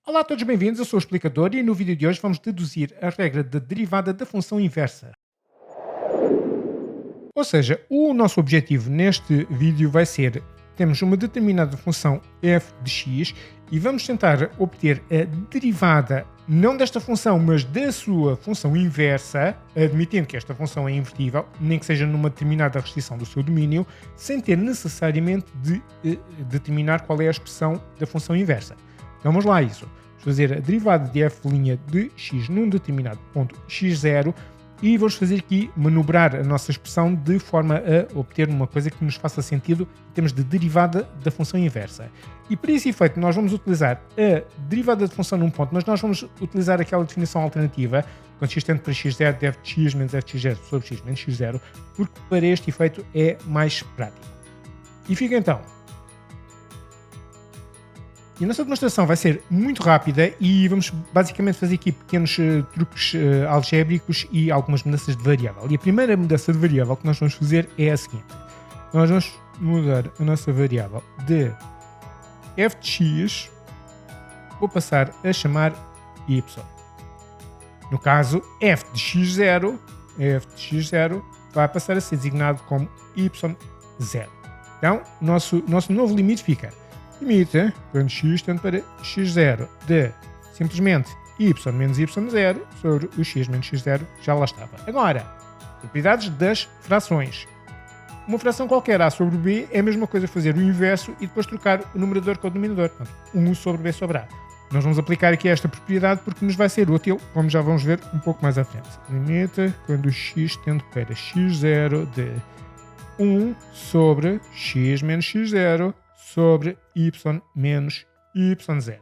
Olá a todos, bem-vindos. Eu sou o explicador e no vídeo de hoje vamos deduzir a regra da derivada da função inversa. Ou seja, o nosso objetivo neste vídeo vai ser: temos uma determinada função f de x e vamos tentar obter a derivada não desta função, mas da sua função inversa, admitindo que esta função é invertível, nem que seja numa determinada restrição do seu domínio, sem ter necessariamente de determinar qual é a expressão da função inversa. Então vamos lá a isso. Vamos fazer a derivada de f' de x num determinado ponto x0 e vamos fazer aqui manobrar a nossa expressão de forma a obter uma coisa que nos faça sentido em termos de derivada da função inversa. E para esse efeito nós vamos utilizar a derivada de função num ponto, mas nós vamos utilizar aquela definição alternativa, quando x tende para x0 de f de x menos f de x0 sobre x menos x0, porque para este efeito é mais prático. E fica então. E a nossa demonstração vai ser muito rápida e vamos basicamente fazer aqui pequenos truques algébricos e algumas mudanças de variável. E a primeira mudança de variável que nós vamos fazer é a seguinte. Nós vamos mudar a nossa variável de f de x, vou passar a chamar y. No caso, f de x0 vai passar a ser designado como y0. Então, nosso novo limite fica limite, quando x tende para x0 de simplesmente y menos y0 sobre o x menos x0, já lá estava. Agora, propriedades das frações. Uma fração qualquer a sobre b é a mesma coisa fazer o inverso e depois trocar o numerador com o denominador. Portanto, 1 sobre b sobre a. Nós vamos aplicar aqui esta propriedade porque nos vai ser útil, como já vamos ver um pouco mais à frente. Limite quando x tende para x0 de 1 sobre x menos x0 sobre y menos y0.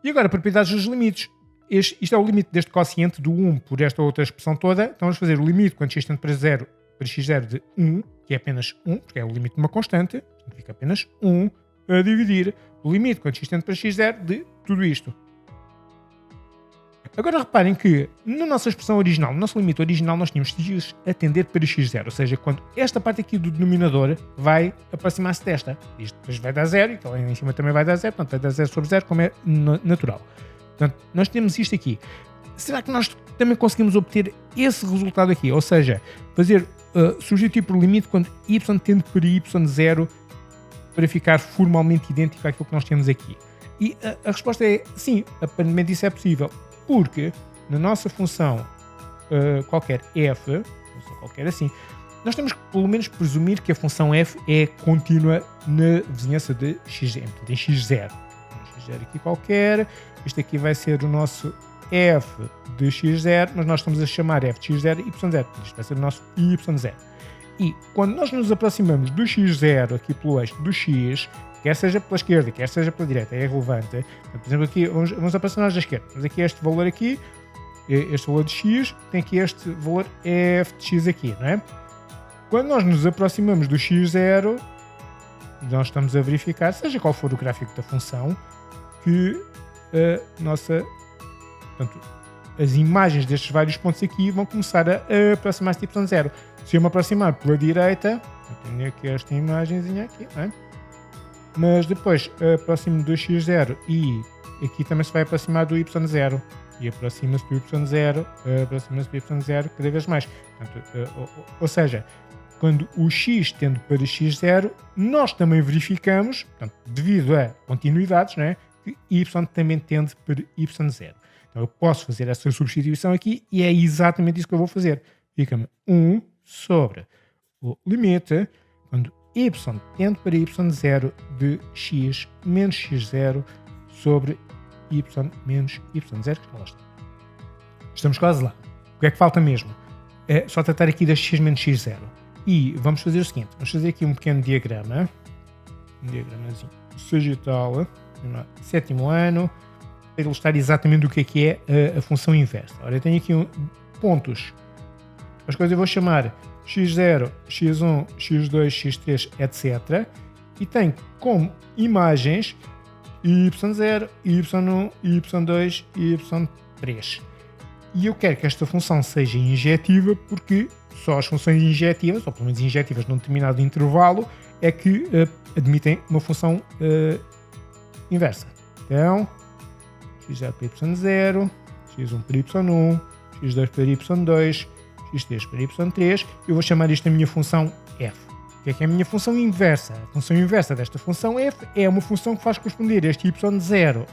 E agora, propriedades dos limites. Isto é o limite deste quociente do 1 por esta outra expressão toda. Então vamos fazer o limite quando x tende para x0 de 1, que é apenas 1, porque é o limite de uma constante, portanto fica apenas 1, a dividir o limite quando x tende para x0 de tudo isto. Agora reparem que na nossa expressão original, no nosso limite original, nós tínhamos x a tender para x0, ou seja, quando esta parte aqui do denominador vai aproximar-se desta. Isto depois vai dar 0, então lá em cima também vai dar 0, portanto vai dar 0 sobre 0, como é natural. Portanto, nós temos isto aqui. Será que nós também conseguimos obter esse resultado aqui? Ou seja, fazer substituir por limite quando y tende para y0 para ficar formalmente idêntico àquilo que nós temos aqui? E a resposta é sim, aparentemente isso é possível. Porque na nossa função qualquer f, função qualquer assim, nós temos que pelo menos presumir que a função f é contínua na vizinhança de x0. Portanto, em x0. x0 aqui qualquer, isto aqui vai ser o nosso f de x0, mas nós estamos a chamar f de x0 y0. Isto vai ser o nosso y0. E quando nós nos aproximamos do x0 aqui pelo eixo do x, quer seja pela esquerda, quer seja pela direita, é irrelevante. Por exemplo, aqui vamos aproximar-nos da esquerda. Temos aqui este valor aqui, este valor de x, tem aqui este valor f de x aqui, não é? Quando nós nos aproximamos do x0, nós estamos a verificar, seja qual for o gráfico da função, que portanto, as imagens destes vários pontos aqui vão começar a aproximar-se de y0. Se eu me aproximar pela direita, eu tenho aqui esta imagenzinha aqui, não é? Mas depois aproximo do x0 e aqui também se vai aproximar do y0 e aproxima-se do y0, aproxima-se do y0 cada vez mais. Portanto, ou seja, quando o x tende para x0, nós também verificamos, portanto, devido a continuidades, não é, que y também tende para y0. Então eu posso fazer essa substituição aqui e é exatamente isso que eu vou fazer. Fica-me 1 sobre o limite quando y tende para y0 de x menos x0 sobre y menos y0, que lá está. Estamos quase lá. O que é que falta mesmo? É só tratar aqui das x menos x0. E vamos fazer o seguinte, vamos fazer aqui um pequeno diagrama, um diagramazinho sagital, sétimo ano, para ilustrar exatamente o que é a função inversa. Ora, eu tenho aqui pontos. As coisas eu vou chamar x0, x1, x2, x3, etc. E tenho como imagens y0, y1, y2 e y3. E eu quero que esta função seja injetiva porque só as funções injetivas, ou pelo menos injetivas num determinado intervalo, é que admitem uma função inversa. Então, x0 para y0, x1 para y1, x2 para y2, x3 para y3. Eu vou chamar isto a minha função f. O que é a minha função inversa? A função inversa desta função f é uma função que faz corresponder este y0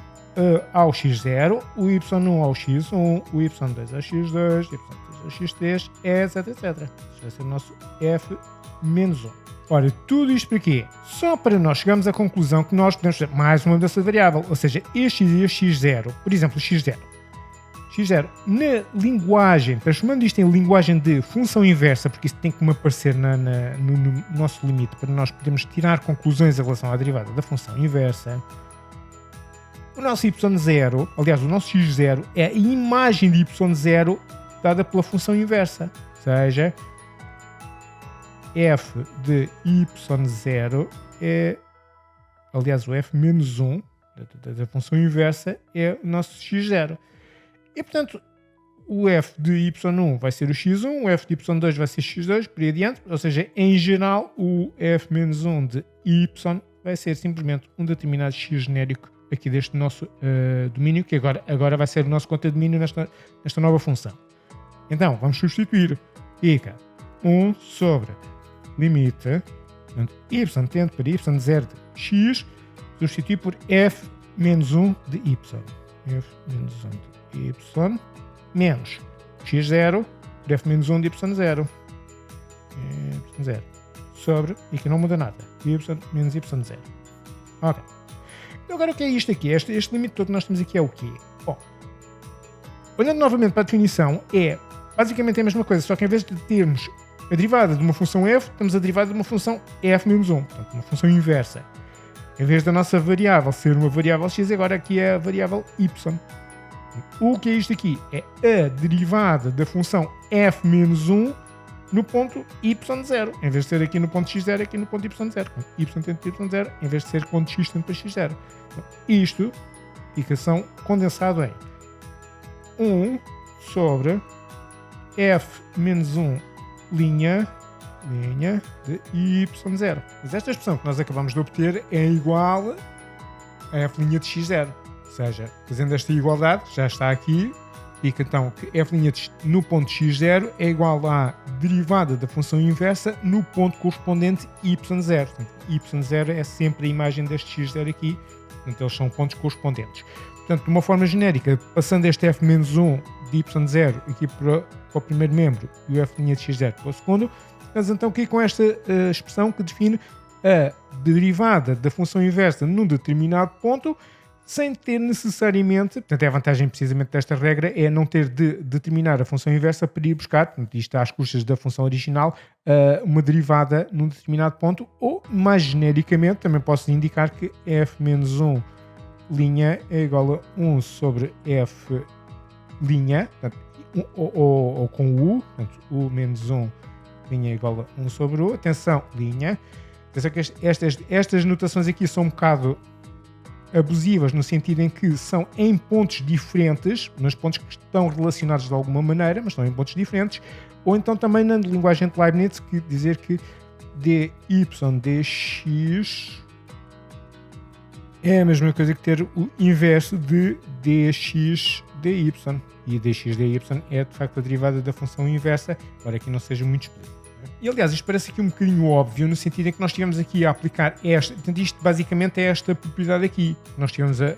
ao x0, o y1 ao x1, o y2 ao x2, o y3 ao x3, etc, etc. Isto vai ser o nosso f menos 1. Ora, tudo isto para quê? Só para nós chegarmos à conclusão que nós podemos ter mais uma mudança de variável, ou seja, este x e este x0, por exemplo, x0. x0, na linguagem, transformando isto em linguagem de função inversa, porque isso tem que me aparecer no nosso limite, para nós podermos tirar conclusões em relação à derivada da função inversa, o nosso y0, aliás, o nosso x0 é a imagem de y0 dada pela função inversa, ou seja, f de y0 é, aliás, o f menos 1 da função inversa é o nosso x0. E, portanto, o f de y1 vai ser o x1, o f de y2 vai ser x2, por aí adiante. Ou seja, em geral, o f menos 1 de y vai ser simplesmente um determinado x genérico aqui deste nosso domínio, que agora vai ser o nosso conta-domínio nesta nova função. Então, vamos substituir. Fica 1 sobre limite, portanto, y tende para y0 de x, substituir por f menos 1 de y. F menos 1 de y menos x0 por f menos 1 de y0. y0 sobre, e aqui não muda nada, y menos y0. Ok. Então agora o que é isto aqui? Este limite todo que nós temos aqui é o quê? Bom, olhando novamente para a definição, é basicamente a mesma coisa, só que em vez de termos a derivada de uma função f, temos a derivada de uma função f menos 1, portanto uma função inversa. Em vez da nossa variável ser uma variável x, agora aqui é a variável y. O que é isto aqui? É a derivada da função f menos 1 no ponto y0. Em vez de ser aqui no ponto x0, aqui no ponto y0. Y tende para y0, em vez de ser ponto x tende para x0. Isto fica condensado em 1 sobre f menos 1 linha de y0. Mas esta expressão que nós acabamos de obter é igual a f' de x0. Ou seja, fazendo esta igualdade, já está aqui, fica então que f' no ponto x0 é igual à derivada da função inversa no ponto correspondente y0. Portanto, y0 é sempre a imagem deste x0 aqui, portanto eles são pontos correspondentes. Portanto, de uma forma genérica, passando este f menos 1 de y0 aqui para o primeiro membro e o f' de x0 para o segundo, mas então aqui com esta expressão que define a derivada da função inversa num determinado ponto, sem ter necessariamente, portanto é a vantagem precisamente desta regra, é não ter de determinar a função inversa para ir buscar, portanto isto às custas da função original, uma derivada num determinado ponto, ou mais genericamente também posso indicar que f menos 1 linha é igual a 1 sobre f linha, portanto, ou com u, portanto u menos 1 linha é igual a 1 sobre u, atenção, linha, atenção que estas notações aqui são um bocado abusivas no sentido em que são em pontos diferentes, nos pontos que estão relacionados de alguma maneira, mas estão em pontos diferentes, ou então também na linguagem de Leibniz, que dizer que dy dx é a mesma coisa que ter o inverso de dx dy, e dx dy é de facto a derivada da função inversa, embora aqui não seja muito explícito. E aliás, isto parece aqui um bocadinho óbvio, no sentido em que nós estivemos aqui a aplicar portanto isto basicamente é esta propriedade aqui, que nós estivemos a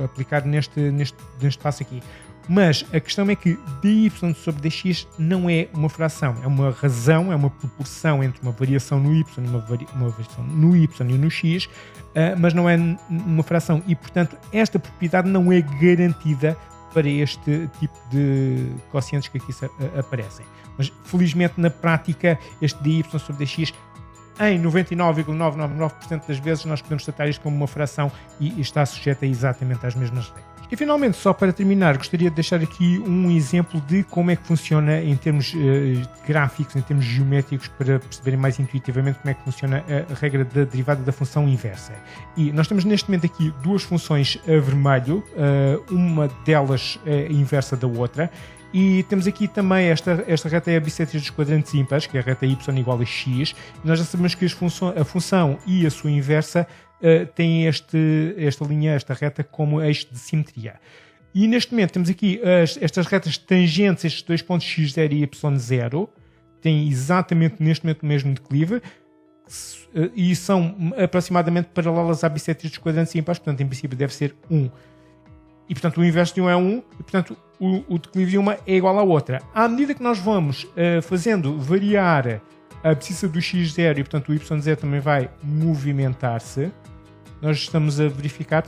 aplicar neste passo aqui. Mas a questão é que dy sobre dx não é uma fração, é uma razão, é uma proporção entre uma variação no y e uma variação no y e no x, mas não é uma fração e, portanto, esta propriedade não é garantida para este tipo de quocientes que aqui aparecem. Mas, felizmente, na prática, este dy sobre dx, em 99,999% das vezes, nós podemos tratar isto como uma fração e está sujeito exatamente às mesmas regras. E, finalmente, só para terminar, gostaria de deixar aqui um exemplo de como é que funciona em termos gráficos, em termos geométricos, para perceberem mais intuitivamente como é que funciona a regra da derivada da função inversa. E nós temos neste momento aqui duas funções a vermelho, uma delas é inversa da outra, e temos aqui também esta reta é a bissextra dos quadrantes ímpares, que é a reta y igual a x, e nós já sabemos que a função e a sua inversa têm esta linha, esta reta, como eixo de simetria. E neste momento temos aqui estas retas tangentes, estes dois pontos x0 e y0, têm exatamente neste momento o mesmo declive e são aproximadamente paralelas à bissextris dos quadrantes ímpares, portanto em princípio deve ser 1. E portanto o inverso de 1 é 1 e portanto o declive de uma é igual à outra. À medida que nós vamos fazendo variar a abscissa do x0 e portanto o y0 também vai movimentar-se, nós estamos a verificar,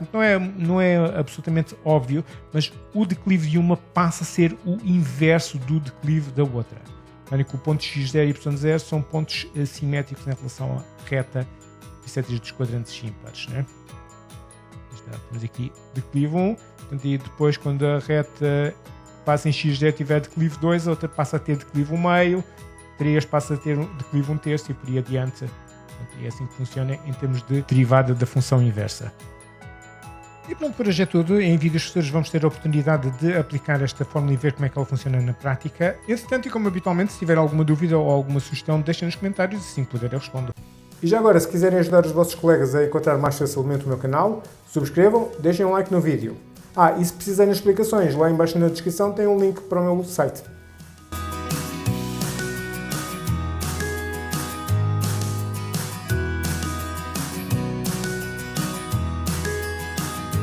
não é absolutamente óbvio, mas o declive de uma passa a ser o inverso do declive da outra. Que o ponto x0 e y0 são pontos simétricos em relação à reta bissextris dos quadrantes ímpares. Né? Temos aqui declive 1, portanto, e depois quando a reta passa em x0 tiver declive 2, a outra passa a ter declive 1/2, 3 passa a ter declive 1/3 e por aí adiante. E é assim que funciona em termos de derivada da função inversa. E pronto, por hoje é tudo. Em vídeos futuros vamos ter a oportunidade de aplicar esta fórmula e ver como é que ela funciona na prática. Entretanto, e como habitualmente, se tiver alguma dúvida ou alguma sugestão, deixem nos comentários e assim que puder eu respondo. E já agora, se quiserem ajudar os vossos colegas a encontrar mais facilmente o meu canal, subscrevam, deixem um like no vídeo. E se precisarem de explicações, lá embaixo na descrição tem um link para o meu site.